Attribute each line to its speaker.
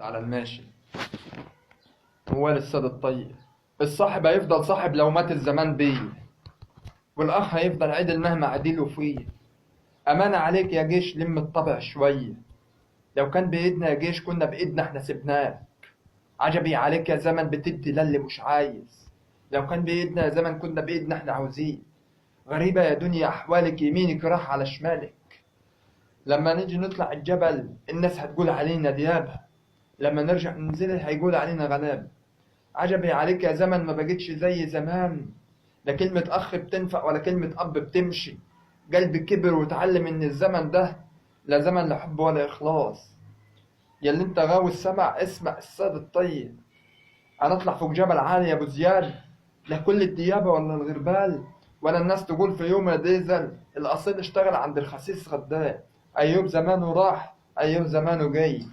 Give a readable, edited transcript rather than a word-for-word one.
Speaker 1: على الماشي. هو للساد الطيب. الصاحب هيفضل صاحب لو مات الزمان بيه، والأخ هيفضل عدل مهما عديله فيه. أمانة عليك يا جيش لم الطبع شوية، لو كان بإيدنا يا جيش كنا بإيدنا احنا سبناه. عجبي عليك يا زمن بتدي للي مش عايز، لو كان بإيدنا يا زمن كنا بإيدنا احنا عاوزين. غريبة يا دنيا أحوالك، يمينك راح على شمالك. لما نيجي نطلع الجبل الناس هتقول علينا ديابة، لما نرجع ننزل هيقول علينا غلابة. عجبي عليك يا زمن ما بقتش زي زمان، لا كلمة أخ بتنفع ولا كلمة أب بتمشي. قلبي كبر واتعلم إن الزمن ده لا زمن لا حب ولا إخلاص. ياللي أنت غاوي السمع اسمع الساد الطيب. هنطلع فوق جبل عالي يا أبو زياد، لا كل الديابة ولا الغربال، ولا الناس تقول في يوم يا ديزل الأصيل اشتغل عند الخسيس غدال. أيوب زمانه راح أيوب زمانه جاي.